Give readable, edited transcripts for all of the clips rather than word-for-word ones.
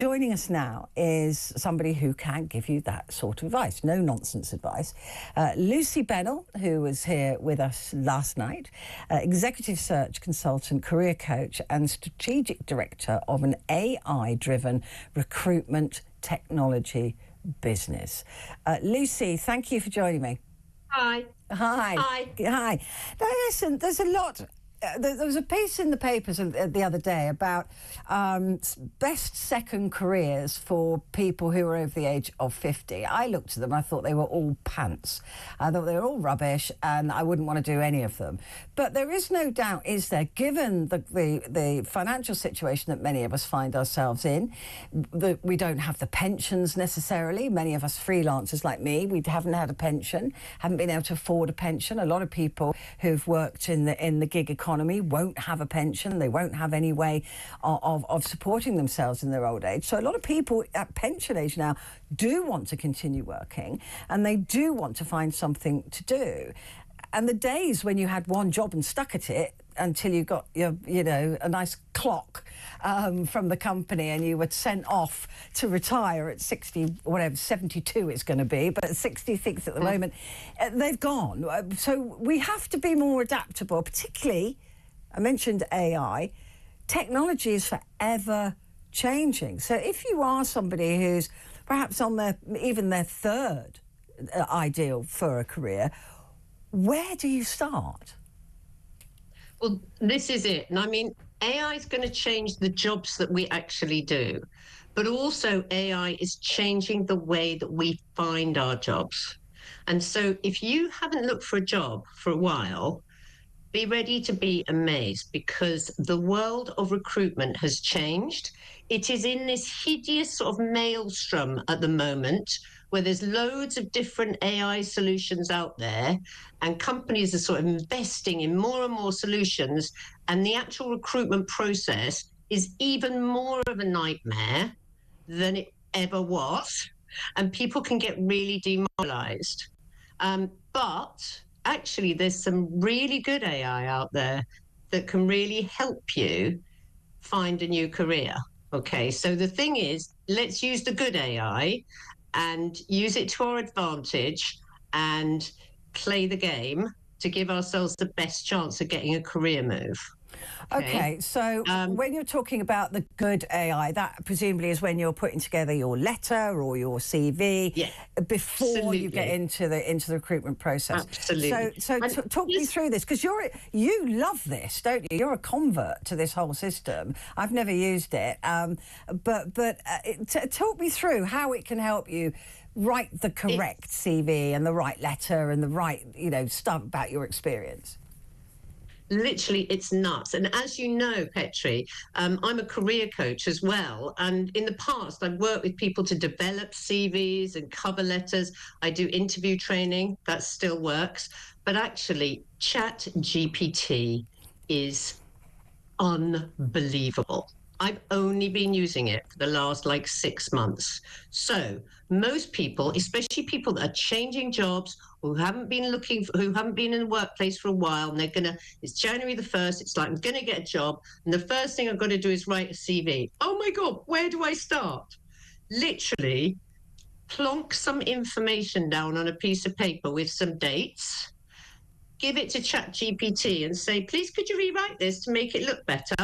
Joining us now is somebody who can give you that sort of advice, no-nonsense advice. Lucy Bennell, who was here with us last night, executive search consultant, career coach and strategic director of an AI-driven recruitment technology business. Lucy, thank you for joining me. Hi. Hi. Hi. Hi. Now, listen, there's a lot... there was a piece in the papers the other day about best second careers for people who are over the age of 50. I looked at them, I thought they were all pants. I thought they were all rubbish and I wouldn't want to do any of them. But there is no doubt, is there, given the financial situation that many of us find ourselves in, that we don't have the pensions necessarily. Many of us freelancers like me, we haven't had a pension, haven't been able to afford a pension. A lot of people who've worked in the gig economy won't have a pension. They won't have any way of supporting themselves in their old age. So a lot of people at pension age now do want to continue working and they do want to find something to do. And the days when you had one job and stuck at it until you got your, a nice clock from the company and you were sent off to retire at 60, whatever, 72 it's going to be, but at 66 at the moment, they've gone. So we have to be more adaptable, particularly, I mentioned AI, technology is forever changing. So if you are somebody who's perhaps on even their third ideal for a career, where do you start? Well, this is it. And I mean, AI is going to change the jobs that we actually do, but also AI is changing the way that we find our jobs. And so if you haven't looked for a job for a while, be ready to be amazed because the world of recruitment has changed. It is in this hideous sort of maelstrom at the moment where there's loads of different AI solutions out there and companies are sort of investing in more and more solutions, and the actual recruitment process is even more of a nightmare than it ever was, and people can get really demoralized. But actually, there's some really good AI out there that can really help you find a new career. Okay, so the thing is, let's use the good AI and use it to our advantage and play the game to give ourselves the best chance of getting a career move. Okay, so when you're talking about the good AI, that presumably is when you're putting together your letter or your CV before you get into the recruitment process. Absolutely. So talk me through this, because you love this, don't you? You're a convert to this whole system. I've never used it, but talk me through how it can help you write the correct CV and the right letter and the right stuff about your experience. Literally, it's nuts. And as you know, Petri, I'm a career coach as well. And in the past, I've worked with people to develop CVs and cover letters. I do interview training. That still works. But actually, ChatGPT is unbelievable. I've only been using it for the last 6 months. So most people, especially people that are changing jobs, who haven't been in the workplace for a while, and it's January the 1st, it's like, I'm going to get a job. And the first thing I've got to do is write a CV. Oh my God, where do I start? Literally plonk some information down on a piece of paper with some dates, give it to ChatGPT and say, please, could you rewrite this to make it look better?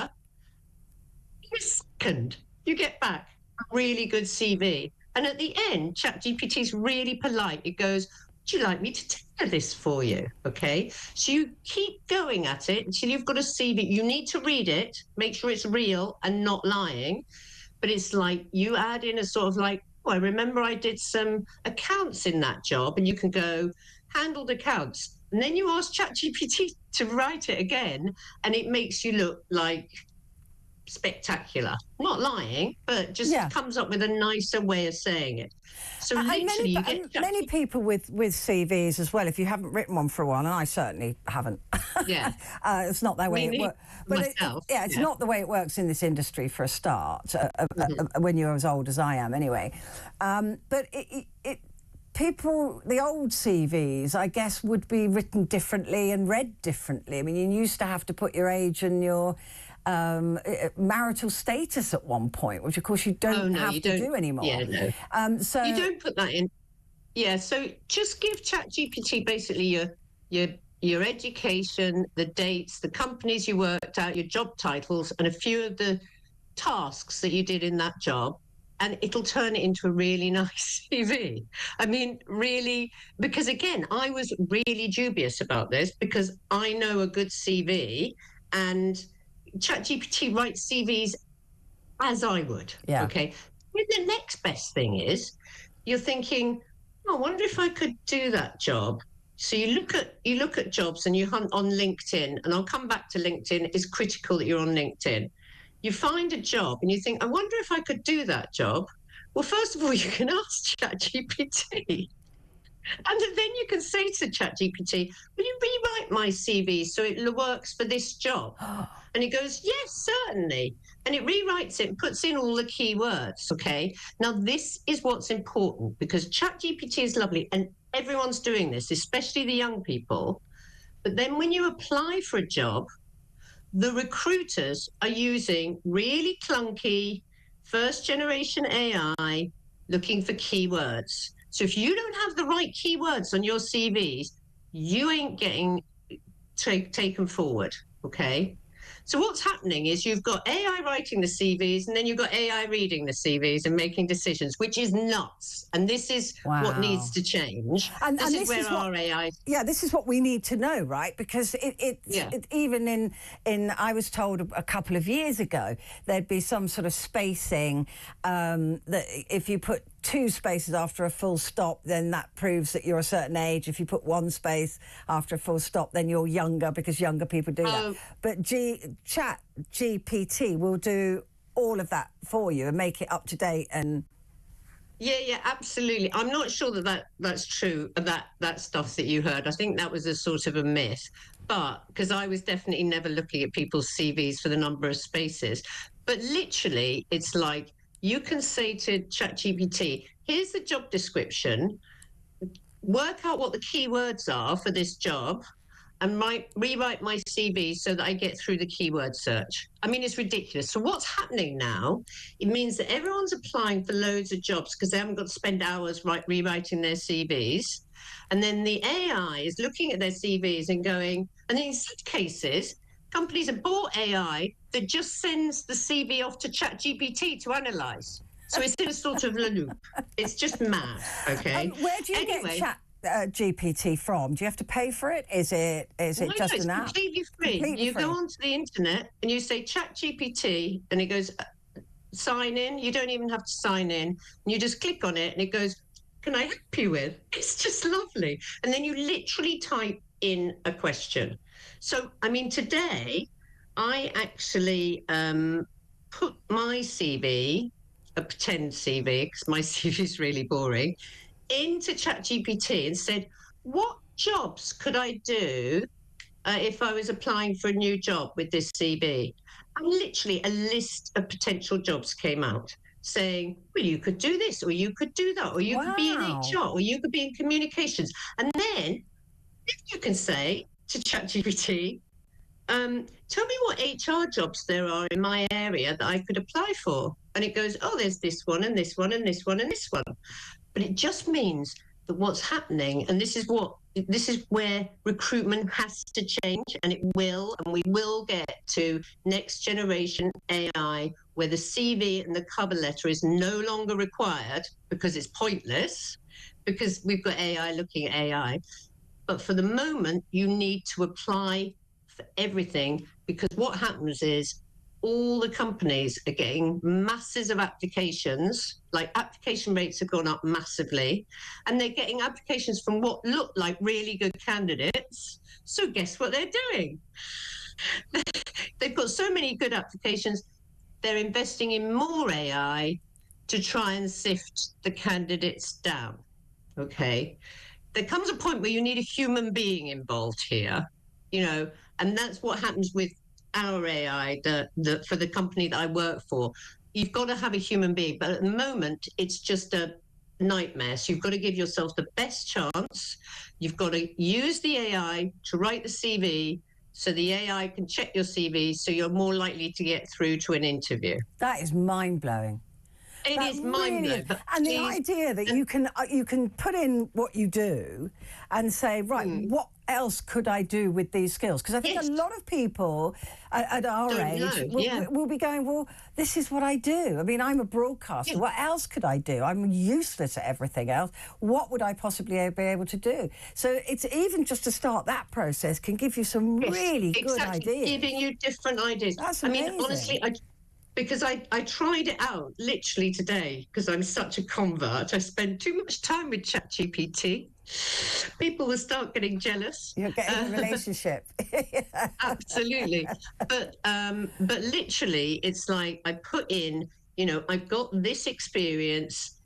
In a second, you get back a really good CV. And at the end, ChatGPT is really polite. It goes, would you like me to tailor this for you? Okay. So you keep going at it until you've got a CV. You need to read it, make sure it's real and not lying. But it's like you add in a sort of I remember I did some accounts in that job, and you can go, handled accounts. And then you ask ChatGPT to write it again, and it makes you look like spectacular. Not lying, but just comes up with a nicer way of saying it. So literally, many people with CVs as well, if you haven't written one for a while, and I certainly haven't. It's not that way it works. But it's not the way it works in this industry for a start, when you're as old as I am anyway. But people, the old CVs, I guess, would be written differently and read differently. I mean, you used to have to put your age and your marital status at one point, which of course you don't have to do anymore. Yeah, no. So you don't put that in. Yeah, so just give ChatGPT basically your education, the dates, the companies you worked at, your job titles, and a few of the tasks that you did in that job, and it'll turn it into a really nice CV. I mean, really, because again, I was really dubious about this because I know a good CV, and ChatGPT writes CVs as I would. Yeah. Okay. Then the next best thing is you're thinking, oh, I wonder if I could do that job. So you look at jobs and you hunt on LinkedIn, and I'll come back to LinkedIn. It's critical that you're on LinkedIn. You find a job and you think, I wonder if I could do that job. Well, first of all, you can ask ChatGPT. And then you can say to ChatGPT, will you rewrite my CV so it works for this job? And it goes, yes, certainly. And it rewrites it and puts in all the keywords, okay? Now, this is what's important because ChatGPT is lovely and everyone's doing this, especially the young people. But then when you apply for a job, the recruiters are using really clunky first-generation AI looking for keywords. So if you don't have the right keywords on your CVs, you ain't getting taken forward, okay? So what's happening is you've got AI writing the CVs and then you've got AI reading the CVs and making decisions, which is nuts. And this is what needs to change. And this is where our AI... Yeah, this is what we need to know, right? Because even in I was told a couple of years ago, there'd be some sort of spacing that if you put 2 spaces after a full stop, then that proves that you're a certain age. If you put 1 space after a full stop, then you're younger because younger people do that. But ChatGPT will do all of that for you and make it up to date and... Yeah, absolutely. I'm not sure that's true, that stuff that you heard. I think that was a sort of a myth. But because I was definitely never looking at people's CVs for the number of spaces. But literally, it's like, you can say to ChatGPT, here's the job description, work out what the keywords are for this job, and rewrite my CV so that I get through the keyword search. I mean, it's ridiculous. So what's happening now, it means that everyone's applying for loads of jobs because they haven't got to spend hours rewriting their CVs. And then the AI is looking at their CVs and going, and in some cases, companies have bought AI that just sends the CV off to ChatGPT to analyse. So it's in a sort of loop. It's just mad, okay? Where do you get GPT from? Do you have to pay for it? Is it just an app? It's completely free. You go onto the internet and you say ChatGPT and it goes, sign in. You don't even have to sign in. And you just click on it and it goes, can I help you with? It's just lovely. And then you literally type in a question. So, I mean, today I actually put my CV, a pretend CV, because my CV is really boring, into ChatGPT and said, what jobs could I do if I was applying for a new job with this CV? And literally a list of potential jobs came out saying, well, you could do this, or you could do that, or you could be in HR, or you could be in communications. And then you can say to ChatGPT, tell me what HR jobs there are in my area that I could apply for. And it goes, oh, there's this one and this one and this one and this one. But it just means that what's happening, and this is where recruitment has to change, and it will, and we will get to next generation AI, where the CV and the cover letter is no longer required because it's pointless, because we've got AI looking at AI. But for the moment, you need to apply for everything, because what happens is all the companies are getting masses of applications, like application rates have gone up massively, and they're getting applications from what look like really good candidates. So guess what they're doing? They've got so many good applications, they're investing in more AI to try and sift the candidates down, okay? There comes a point where you need a human being involved here, and that's what happens with our AI, for the company that I work for. You've got to have a human being, but at the moment, it's just a nightmare. So you've got to give yourself the best chance. You've got to use the AI to write the CV so the AI can check your CV, so you're more likely to get through to an interview. That is mind-blowing. It That is really mind-blowing. is. And the idea that you can put in what you do and say, right, what else could I do with these skills? Because I think a lot of people at our age will be going, well, this is what I do. I mean, I'm a broadcaster. Yeah. What else could I do? I'm useless at everything else. What would I possibly be able to do? So it's even just to start that process can give you some really good ideas. Giving you different ideas. That's amazing. I mean, honestly, because I tried it out literally today because I'm such a convert. I spend too much time with ChatGPT. People will start getting jealous. You're getting a relationship. Absolutely. But literally, it's like I put in, I've got this experience.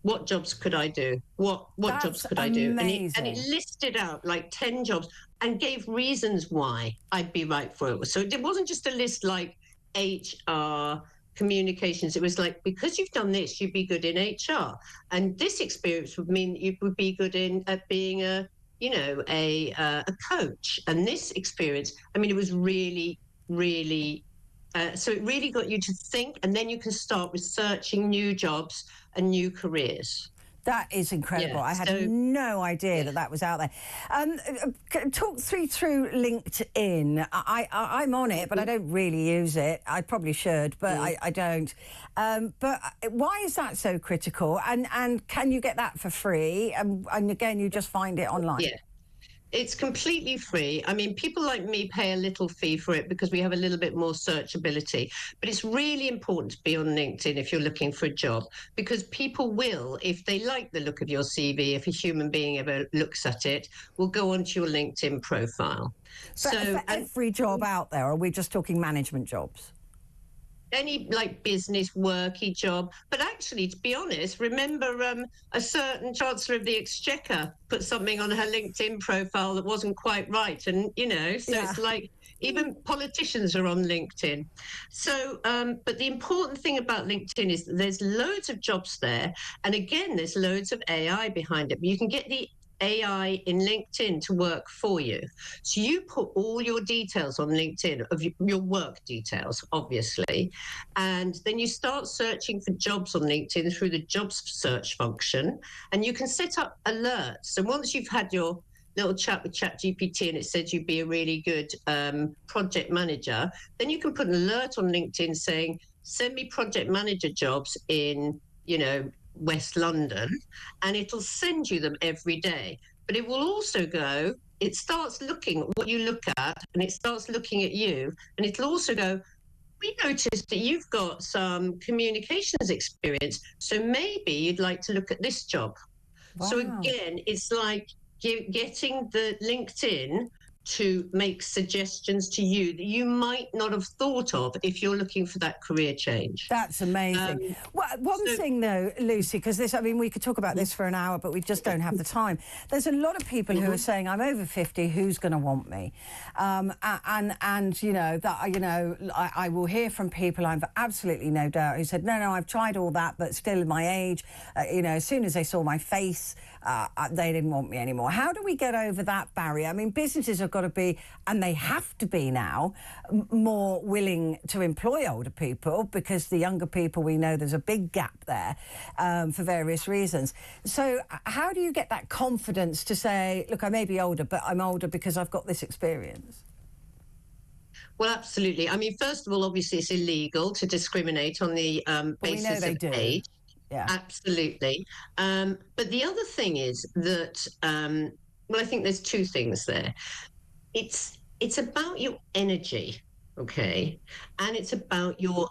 What jobs could I do? What jobs could I do? And it listed out like 10 jobs and gave reasons why I'd be right for it. So it wasn't just a list like HR, communications. It was like, because you've done this, you'd be good in HR, and this experience would mean you would be good at being a coach. And this experience, I mean, it was really, really. So it really got you to think, and then you can start researching new jobs and new careers. That is incredible. I had no idea that was out there. Talk through LinkedIn. I'm on it, but I don't really use it. I probably should, but I don't. But why is that so critical? And can you get that for free? And again, you just find it online? Yeah. It's completely free. I mean, people like me pay a little fee for it because we have a little bit more searchability. But it's really important to be on LinkedIn if you're looking for a job, because people will, if they like the look of your CV, if a human being ever looks at it, will go onto your LinkedIn profile. So for every job out there, or are we just talking management jobs? Any like business worky job. But actually, to be honest, remember a certain Chancellor of the Exchequer put something on her LinkedIn profile that wasn't quite right. And, it's like even politicians are on LinkedIn. So, but the important thing about LinkedIn is that there's loads of jobs there. And again, there's loads of AI behind it. But you can get the AI in LinkedIn to work for you. So you put all your details on LinkedIn of your work details, obviously, and then you start searching for jobs on LinkedIn through the jobs search function, and you can set up alerts. So once you've had your little chat with ChatGPT and it said you'd be a really good project manager, then you can put an alert on LinkedIn saying, send me project manager jobs in, West London, and it'll send you them every day. But it will also it starts looking at what you look at, and it starts looking at you, and it'll also go, we noticed that you've got some communications experience, so maybe you'd like to look at this job. Wow. So again, it's like getting the LinkedIn to make suggestions to you that you might not have thought of if you're looking for that career change. That's amazing. One thing though, Lucy, because we could talk about this for an hour, but we just don't have the time. There's a lot of people who are saying, I'm over 50, who's going to want me? I will hear from people, I've absolutely no doubt, who said, no, I've tried all that, but still at my age, as soon as they saw my face, they didn't want me anymore. How do we get over that barrier? I mean, businesses have got to be, and they have to be now, more willing to employ older people, because the younger people, we know there's a big gap there for various reasons. So how do you get that confidence to say, look, I may be older, but I'm older because I've got this experience? Well, absolutely. I mean, first of all, obviously, it's illegal to discriminate on the basis of age. Yeah, absolutely. But the other thing is that, I think there's two things there. It's about your energy, okay, and it's about your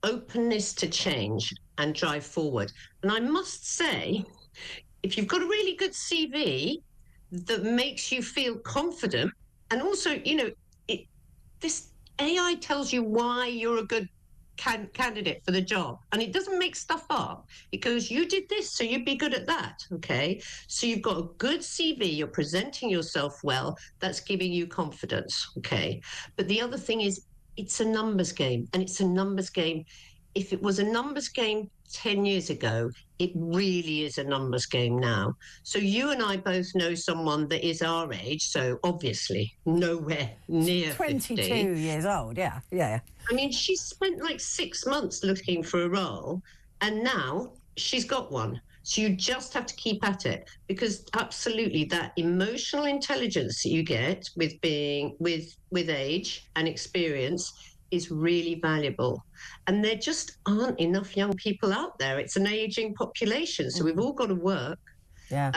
openness to change and drive forward. And I must say, if you've got a really good CV that makes you feel confident, and also, this AI tells you why you're a good candidate for the job, and it doesn't make stuff up. It goes, you did this, so you'd be good at that. Okay, so you've got a good CV, you're presenting yourself well, that's giving you confidence. Okay, but the other thing is, it's a numbers game, and it's a numbers game if it was a numbers game 10 years ago, it really is a numbers game now. So you and I both know someone that is our age, so obviously nowhere near 22 50. years old, yeah. I mean, she spent like 6 months looking for a role, and now she's got one. So you just have to keep at it, because absolutely that emotional intelligence that you get with being with age and experience is really valuable. And there just aren't enough young people out there. It's an aging population, so we've all got to work. Yeah.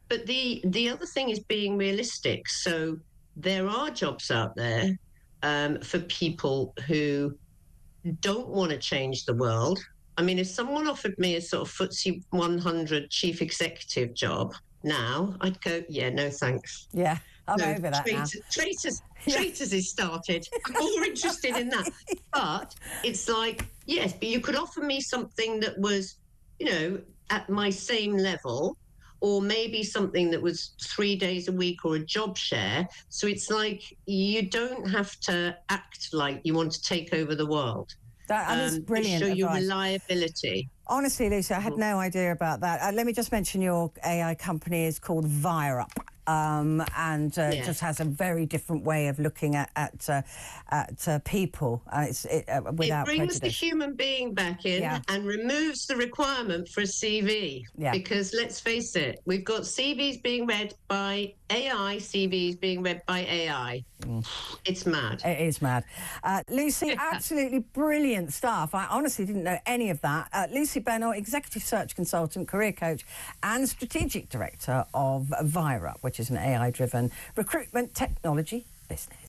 But the other thing is being realistic. So there are jobs out there for people who don't want to change the world. I mean, if someone offered me a sort of FTSE 100 chief executive job now, I'd go, yeah, no thanks. Yeah, I'm over that now. Traitors is started. I'm more interested in that. But it's like, yes, but you could offer me something that was, you know, at my same level, or maybe something that was 3 days a week, or a job share. So it's like you don't have to act like you want to take over the world. That is brilliant to show your advice. reliability. Honestly, Lucy, I had no idea about that. Let me just mention your AI company is called VireUp. And just has a very different way of looking at people without it brings prejudice. the human being back in and removes the requirement for a CV. Because let's face it, we've got CVs being read by AI, CVs being read by AI. It's mad. It is mad. Lucy, absolutely brilliant stuff. I honestly didn't know any of that. Lucy Bennell, Executive Search Consultant, Career Coach and Strategic Director of VireUp, which is an AI-driven recruitment technology business.